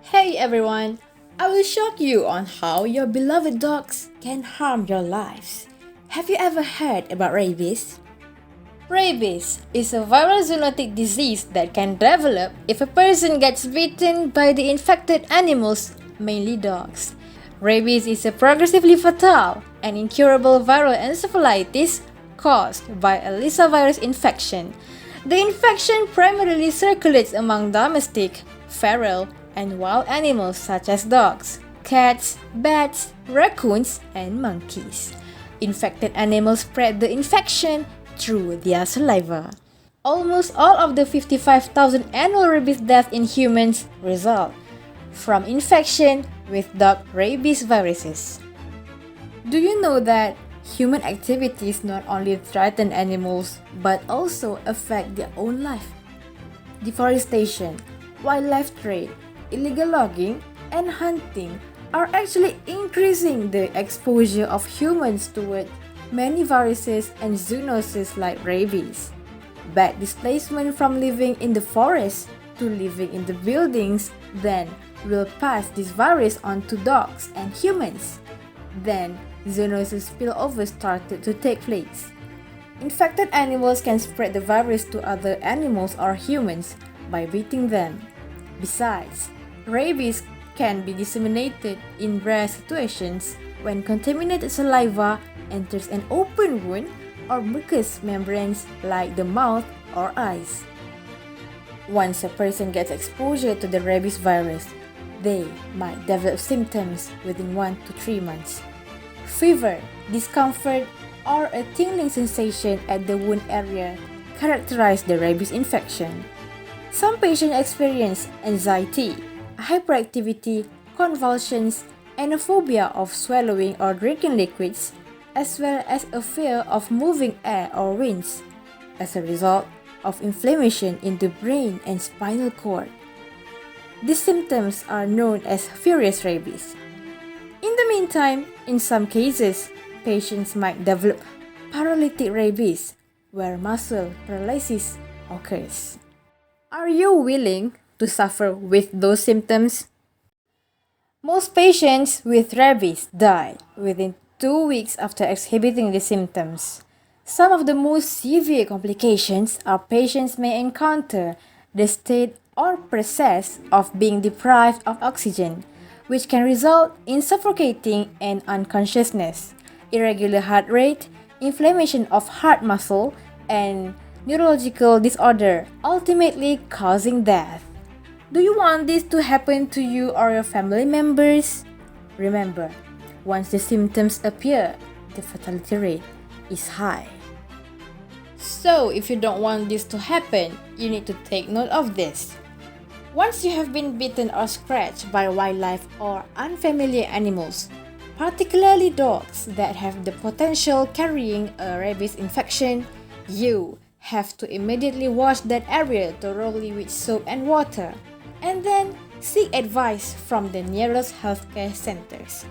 Hey everyone! I will shock you on how your beloved dogs can harm your lives. Have you ever heard about rabies? Rabies is a viral zoonotic disease that can develop if a person gets bitten by the infected animals, mainly dogs. Rabies is a progressively fatal and incurable viral encephalitis caused by a Lissa virus infection. The infection primarily circulates among domestic, feral, and wild animals such as dogs, cats, bats, raccoons, and monkeys. Infected animals spread the infection through their saliva. Almost all of the 55,000 annual rabies deaths in humans result from infection with dog rabies viruses. Do you know that human activities not only threaten animals but also affect their own life? Deforestation, wildlife trade, illegal logging, and hunting are actually increasing the exposure of humans toward many viruses and zoonoses like rabies. Bad displacement from living in the forest to living in the buildings then will pass this virus on to dogs and humans. Then, zoonosis spillover started to take place. Infected animals can spread the virus to other animals or humans by biting them. Besides, rabies can be disseminated in rare situations when contaminated saliva enters an open wound or mucous membranes like the mouth or eyes. Once a person gets exposure to the rabies virus, they might develop symptoms within 1 to 3 months. Fever, discomfort, or a tingling sensation at the wound area characterize the rabies infection. Some patients experience anxiety, hyperactivity, convulsions, and a phobia of swallowing or drinking liquids, as well as a fear of moving air or winds, as a result of inflammation in the brain and spinal cord. These symptoms are known as furious rabies. In the meantime, in some cases, patients might develop paralytic rabies, where muscle paralysis occurs. Are you willing to suffer with those symptoms? Most patients with rabies die within 2 weeks after exhibiting the symptoms. Some of the most severe complications our patients may encounter the state or process of being deprived of oxygen, which can result in suffocating and unconsciousness, irregular heart rate, inflammation of heart muscle, and neurological disorder, ultimately causing death. Do you want this to happen to you or your family members? Remember, once the symptoms appear, the fatality rate is high. So, if you don't want this to happen, you need to take note of this. Once you have been bitten or scratched by wildlife or unfamiliar animals, particularly dogs that have the potential carrying a rabies infection, you have to immediately wash that area thoroughly with soap and water, and then seek advice from the nearest healthcare centers.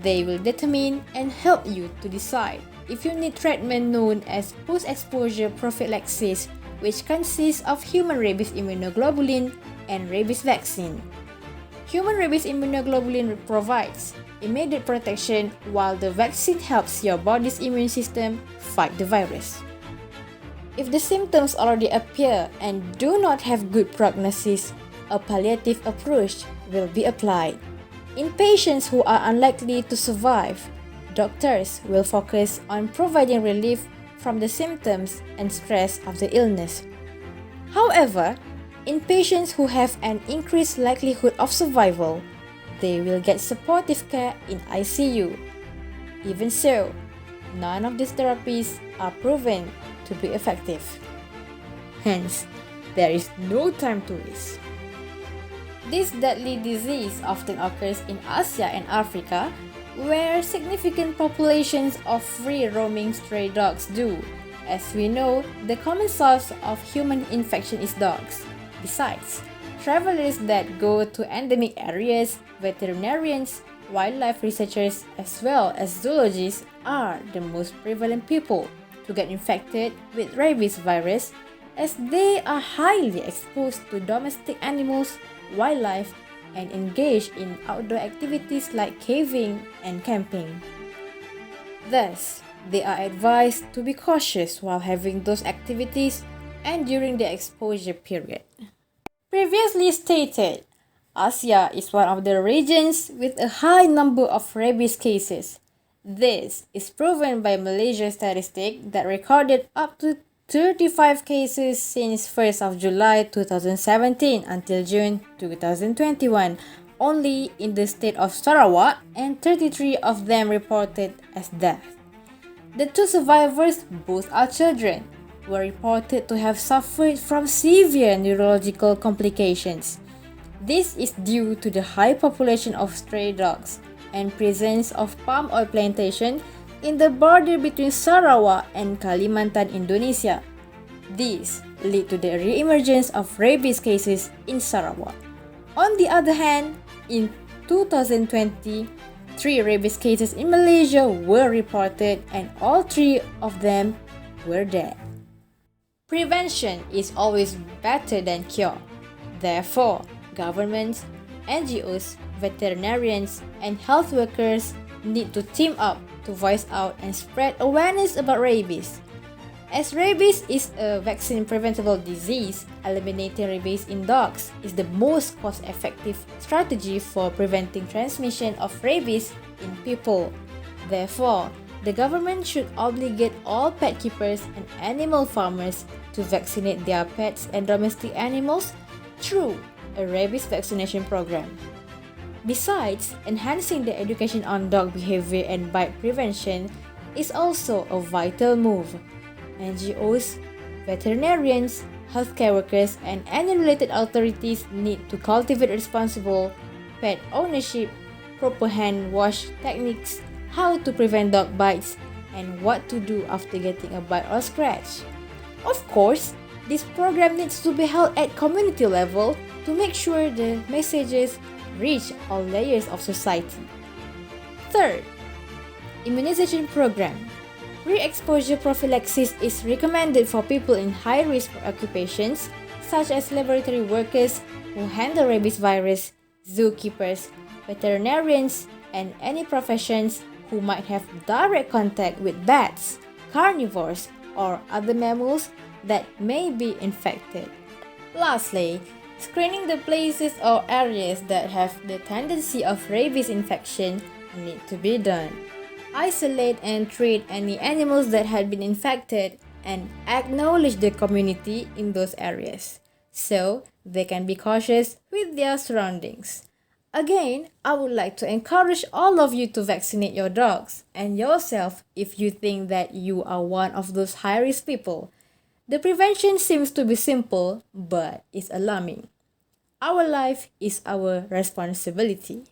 They will determine and help you to decide if you need treatment known as post-exposure prophylaxis, which consists of human rabies immunoglobulin and rabies vaccine. Human rabies immunoglobulin provides immediate protection, while the vaccine helps your body's immune system fight the virus. If the symptoms already appear and do not have good prognosis, a palliative approach will be applied. In patients who are unlikely to survive, doctors will focus on providing relief from the symptoms and stress of the illness. However, in patients who have an increased likelihood of survival, they will get supportive care in ICU. Even so, none of these therapies are proven to be effective. Hence, there is no time to waste. This deadly disease often occurs in Asia and Africa, where significant populations of free-roaming stray dogs do. As we know, the common source of human infection is dogs. Besides, travelers that go to endemic areas, veterinarians, wildlife researchers, as well as zoologists are the most prevalent people to get infected with rabies virus, as they are highly exposed to domestic animals, wildlife, and engage in outdoor activities like caving and camping. Thus, they are advised to be cautious while having those activities and during the exposure period. Previously stated, Asia is one of the regions with a high number of rabies cases. This is proven by Malaysia's statistic that recorded up to 35 cases since 1st of July 2017 until June 2021, only in the state of Sarawak, and 33 of them reported as death. The two survivors, both are children, were reported to have suffered from severe neurological complications. This is due to the high population of stray dogs and presence of palm oil plantation in the border between Sarawak and Kalimantan, Indonesia. These lead to the re-emergence of rabies cases in Sarawak. On the other hand, in 2020, 3 rabies cases in Malaysia were reported and all 3 of them were dead. Prevention is always better than cure. Therefore, governments, NGOs, veterinarians, and health workers need to team up to voice out and spread awareness about rabies. As rabies is a vaccine-preventable disease, eliminating rabies in dogs is the most cost-effective strategy for preventing transmission of rabies in people. Therefore, the government should obligate all pet keepers and animal farmers to vaccinate their pets and domestic animals through a rabies vaccination program. Besides, enhancing the education on dog behavior and bite prevention is also a vital move. NGOs, veterinarians, healthcare workers, and any related authorities need to cultivate responsible pet ownership, proper hand wash techniques, how to prevent dog bites, and what to do after getting a bite or scratch. Of course, this program needs to be held at community level to make sure the messages reach all layers of society. Third, immunization program. Pre-exposure prophylaxis is recommended for people in high-risk occupations such as laboratory workers who handle rabies virus, zookeepers, veterinarians, and any professions who might have direct contact with bats, carnivores, or other mammals that may be infected. Lastly, screening the places or areas that have the tendency of rabies infection need to be done. Isolate and treat any animals that had been infected and acknowledge the community in those areas so they can be cautious with their surroundings. Again, I would like to encourage all of you to vaccinate your dogs and yourself if you think that you are one of those high-risk people. The prevention seems to be simple, but it's alarming. Our life is our responsibility.